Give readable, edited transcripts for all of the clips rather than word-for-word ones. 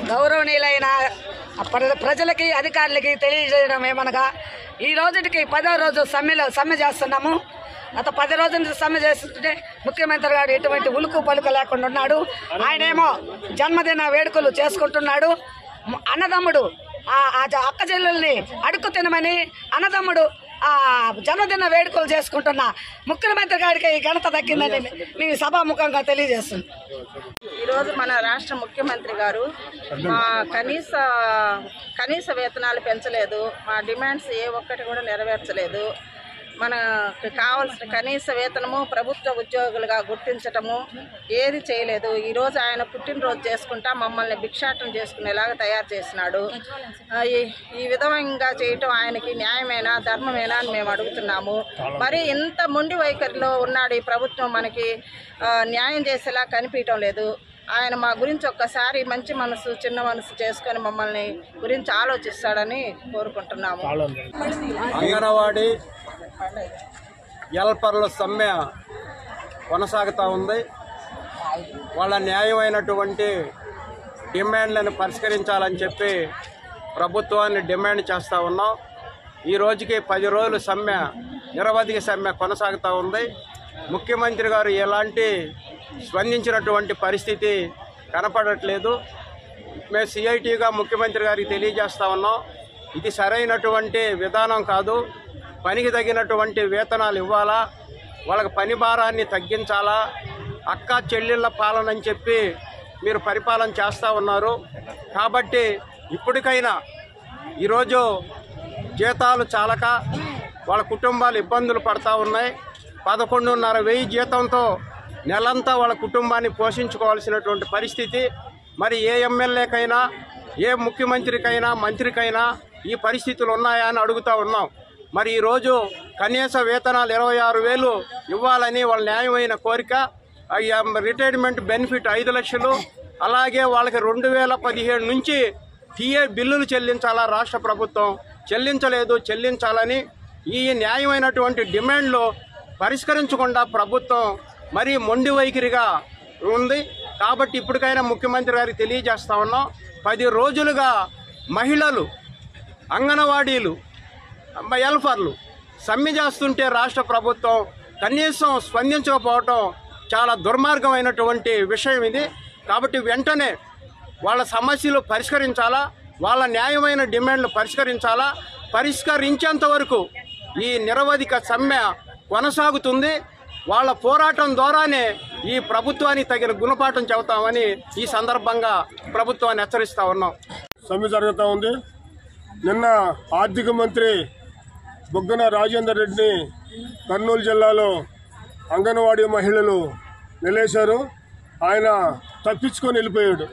గౌరవనీయులైన ప్రజలకి అధికారులకి తెలియజేయడం ఏమనగా ఈ రోజుకి 10వ రోజు సమ్మె చేస్తున్నాము. గత 10 రోజుల నుంచి సమ్మె చేస్తుంటే ముఖ్యమంత్రి గారు ఎటువంటి ఉలుకు పలుకు లేకుండా ఉన్నాడు. ఆయనేమో జన్మదిన వేడుకలు చేసుకుంటున్నాడు. అన్నదమ్ముడు అక్క చెల్లెల్ని అడుక్కు తినమని అన్నదమ్ముడు జన్మదిన వేడుకలు చేసుకుంటున్న ముఖ్యమంత్రి గారికి ఈ ఘనత దక్కిందని మేము సభాముఖంగా తెలియజేస్తుంది. ఈరోజు మన రాష్ట్ర ముఖ్యమంత్రి గారు మా కనీస వేతనాలు పెంచలేదు. మా డిమాండ్స్ ఏ ఒక్కటి కూడా నెరవేర్చలేదు. మనకు కావాల్సిన కనీస వేతనము ప్రభుత్వ ఉద్యోగులుగా గుర్తించటము ఏది చేయలేదు. ఈరోజు ఆయన పుట్టినరోజు చేసుకుంటా మమ్మల్ని భిక్షాటం చేసుకునేలాగా తయారు చేసినాడు. ఈ విధంగా చేయటం ఆయనకి న్యాయమేనా ధర్మమేనా అని మేము అడుగుతున్నాము. మరి ఇంత మొండి వైఖరిలో ఉన్నాడు ఈ ప్రభుత్వం, మనకి న్యాయం చేసేలా కనిపించడం లేదు. ఆయన మా గురించి ఒక్కసారి మంచి మనసు చిన్న మనసు చేసుకొని మమ్మల్ని గురించి ఆలోచిస్తాడని కోరుకుంటున్నాము. అంగన్వాడీ హెల్పర్ల సమ్మె కొనసాగుతూ ఉంది. వాళ్ళ న్యాయమైనటువంటి డిమాండ్లను పరిష్కరించాలని చెప్పి ప్రభుత్వాన్ని డిమాండ్ చేస్తూ ఉన్నాం. ఈ రోజుకి 10 రోజులు సమ్మె నిరవధిక సమ్మె కొనసాగుతూ ఉంది. ముఖ్యమంత్రి గారు ఎలాంటి స్పందించినటువంటి పరిస్థితి కనపడట్లేదు. మేము సిఐటిగా ముఖ్యమంత్రి గారికి తెలియజేస్తూ ఉన్నాం, ఇది సరైనటువంటి విధానం కాదు. పనికి తగినటువంటి వేతనాలు ఇవ్వాలా, వాళ్ళకి పని భారాన్ని తగ్గించాలా. అక్క చెల్లెళ్ళ పాలన అని చెప్పి మీరు పరిపాలన చేస్తూ ఉన్నారు. కాబట్టి ఇప్పటికైనా ఈరోజు జీతాలు చాలక వాళ్ళ కుటుంబాలు ఇబ్బందులు పడతా ఉన్నాయి. 11,500 జీతంతో నెలంతా వాళ్ళ కుటుంబాన్ని పోషించుకోవాల్సినటువంటి పరిస్థితి. మరి ఏ ఎమ్మెల్యేకైనా ఏ ముఖ్యమంత్రికైనా మంత్రికైనా ఈ పరిస్థితులు ఉన్నాయా అని అడుగుతూ ఉన్నాం. మరి ఈరోజు కనీస వేతనాలు 26,000 ఇవ్వాలని వాళ్ళ న్యాయమైన కోరిక. రిటైర్మెంట్ బెనిఫిట్ 5 లక్షలు, అలాగే వాళ్ళకి 2017 నుంచి టీఏ బిల్లులు చెల్లించాలా రాష్ట్ర ప్రభుత్వం, చెల్లించలేదు, చెల్లించాలని ఈ న్యాయమైనటువంటి డిమాండ్లు పరిష్కరించకుండా ప్రభుత్వం మరీ మొండి వైఖరిగా ఉంది. కాబట్టి ఇప్పటికైనా ముఖ్యమంత్రి గారికి తెలియజేస్తా ఉన్నాం, 10 రోజులుగా మహిళలు అంగన్వాడీలు హెల్పర్లు సమ్మె చేస్తుంటే రాష్ట్ర ప్రభుత్వం కనీసం స్పందించకపోవటం చాలా దుర్మార్గమైనటువంటి విషయం ఇది. కాబట్టి వెంటనే వాళ్ళ సమస్యలు పరిష్కరించాలా, వాళ్ళ న్యాయమైన డిమాండ్లు పరిష్కరించాలా. పరిష్కరించేంత వరకు ఈ నిరవధిక సమ్మె కొనసాగుతుంది. వాళ్ళ పోరాటం ద్వారానే ఈ ప్రభుత్వానికి తగిన గుణపాఠం చెబుతామని ఈ సందర్భంగా ప్రభుత్వాన్ని హెచ్చరిస్తా ఉన్నాం. సమ్మె జరుగుతూ ఉంది. నిన్న ఆర్థిక మంత్రి బుగ్గన రాజేందర్ రెడ్డిని కర్నూలు జిల్లాలో అంగన్వాడీ మహిళలు నిలేశారు. ఆయన తప్పించుకొని వెళ్ళిపోయాడు.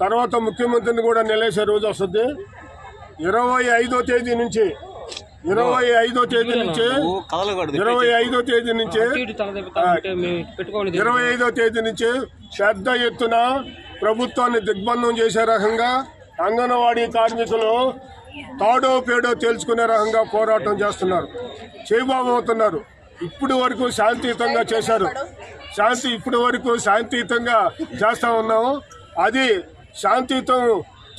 తర్వాత ముఖ్యమంత్రిని కూడా నిలేసే రోజు వస్తుంది. 25వ తేదీ నుంచి 25వ తేదీ నుంచి పెద్ద ఎత్తున ప్రభుత్వాన్ని దిగ్బంధం చేసే రకంగా అంగన్వాడీ కార్మికులు తాడో పేడో తేల్చుకునే రకంగా పోరాటం చేస్తున్నారు, చేయబోతున్నారు. ఇప్పటి వరకు శాంతియుతంగా చేశారు. ఇప్పటి వరకు శాంతియుతంగా చేస్తా ఉన్నాము. అది శాంతియుతం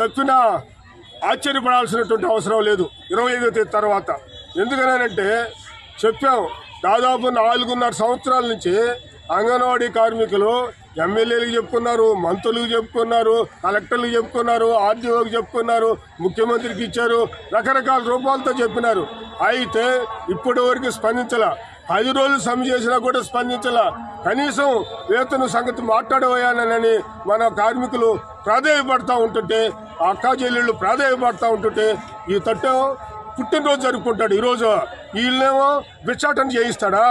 తప్పినా ఆశ్చర్యపడాల్సినటువంటి అవసరం లేదు 25వ తేదీ తర్వాత. ఎందుకనంటే చెప్పాం, దాదాపు 4.5 సంవత్సరాల నుంచి అంగన్వాడీ కార్మికులు ఎమ్మెల్యేలకు చెప్పుకున్నారు, మంత్రులకు చెప్పుకున్నారు, కలెక్టర్లకు చెప్పుకున్నారు, ఆర్డీఓకి చెప్పుకున్నారు, ముఖ్యమంత్రికి ఇచ్చారు, రకరకాల రూపాలతో చెప్పినారు. అయితే ఇప్పటి వరకు స్పందించలా. 10 రోజులు సమ్మె చేసినా కూడా స్పందించలా. కనీసం వేతన సంగతి మాట్లాడబోయానని మన కార్మికులు ప్రాధేయపడతా ఉంటుంటే, అక్కా చెల్లెళ్ళు ప్రాధేయపడతా ఉంటుంటే ఈ తట్టం పుట్టినరోజు జరుపుకుంటాడు. ఈరోజు వీళ్ళేమో భిక్షాటన చేయిస్తాడా?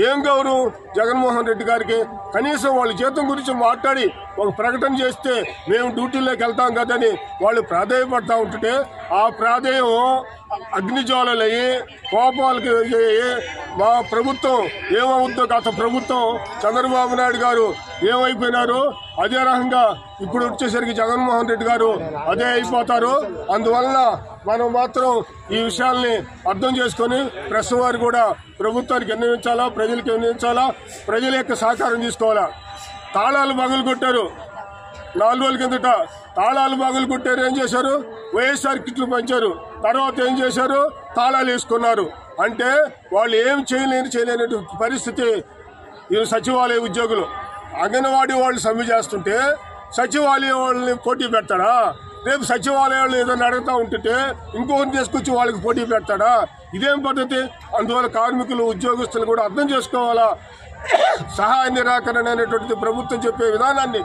ఏం గౌరవం జగన్మోహన్ రెడ్డి గారికి? కనీసం వాళ్ళ జీతం గురించి మాట్లాడి ఒక ప్రకటన చేస్తే మేము డ్యూటీలోకి వెళ్తాం కదని వాళ్ళు ప్రాధేయపడతా ఉంటుంటే, ఆ ప్రాధేయం అగ్నిజ్వాలయ్యి కోపాలకి మా ప్రభుత్వం ఏమవుద్దో, గత ప్రభుత్వం చంద్రబాబు నాయుడు గారు ఏమైపోయినారు, అదే రకంగా ఇప్పుడు వచ్చేసరికి జగన్మోహన్ రెడ్డి గారు అదే అయిపోతారు. అందువలన మనం మాత్రం ఈ విషయాల్ని అర్థం చేసుకొని ప్రెస్ వారు కూడా ప్రభుత్వానికి విన్నవించాలా, ప్రజలకు విన్నవించాలా, ప్రజల యొక్క సహకారం తీసుకోవాలా. తాళాలు పగలు కొట్టారు 4 రోజుల కిందట. తాళాలు పగలు కొట్టారు. ఏం చేశారు? వైఎస్ఆర్ కిట్లు పంచారు. తర్వాత ఏం చేశారు? తాళాలు వేసుకున్నారు. అంటే వాళ్ళు ఏం చేయలేని పరిస్థితి. ఈ సచివాలయ ఉద్యోగులు అంగన్వాడీ వాళ్ళు సమ్మె చేస్తుంటే సచివాలయ వాళ్ళని పోటీ పెడతాడా? రేపు సచివాలయాలు ఏదైనా అడుగుతా ఉంటుంటే ఇంకొకరిని తీసుకొచ్చి వాళ్ళకి పోటీ పెడతాడా? ఇదేం పద్ధతి? అందువల్ల కార్మికులు, ఉద్యోగస్తులు కూడా అర్థం చేసుకోవాలా. సహాయ నిరాకరణ అనేటువంటిది ప్రభుత్వం చెప్పే విధానాన్ని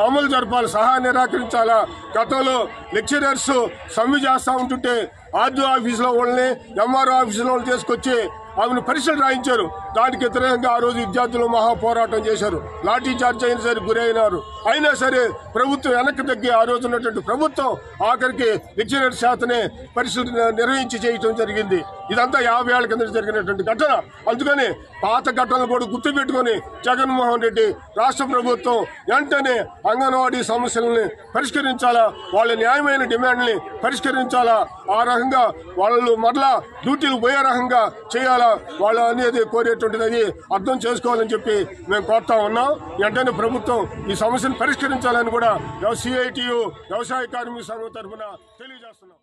అమలు జరపాలి. సహాయ నిరాకరించాలా. గతంలో లెక్చరర్స్ సమ్మె చేస్తూ ఉంటుంటే ఆర్డీఓ ఆఫీసులో వాళ్ళని, ఎంఆర్ఓ ఆఫీసులో వాళ్ళని తీసుకొచ్చి ఆమెను పరీక్షలు రాయించారు. దానికి వ్యతిరేకంగా ఆ రోజు విద్యార్థులు మహా పోరాటం చేశారు. లాఠీ చార్జ్ అయినా సరే గురైనారు. అయినా సరే ప్రభుత్వం వెనక్కి తగ్గి ఆ రోజు ఉన్నటువంటి ప్రభుత్వం ఆఖరికి లెక్చరర్ శాతనే పరీక్షలు నిర్వహించి చేయటం జరిగింది. ఇదంతా 50 ఏళ్ల కింద జరిగినటువంటి ఘటన. అందుకని పాత ఘటనలు కూడా గుర్తుపెట్టుకుని జగన్మోహన్ రెడ్డి రాష్ట్ర ప్రభుత్వం వెంటనే అంగన్వాడీ సమస్యలని పరిష్కరించాలా, వాళ్ళ న్యాయమైన డిమాండ్ని పరిష్కరించాలా. ఆ రకంగా వాళ్ళు మరలా డ్యూటీలు పోయే రకంగా చేయాలా. వాళ్ళు అనేది కోరేటువంటిది అది అర్థం చేసుకోవాలని చెప్పి మేము కోరుతా ఉన్నాం. వెంటనే ప్రభుత్వం ఈ సమస్యను పరిష్కరించాలని కూడా CITU వ్యవసాయ కార్మిక సంఘం తరఫున తెలియజేస్తున్నాం.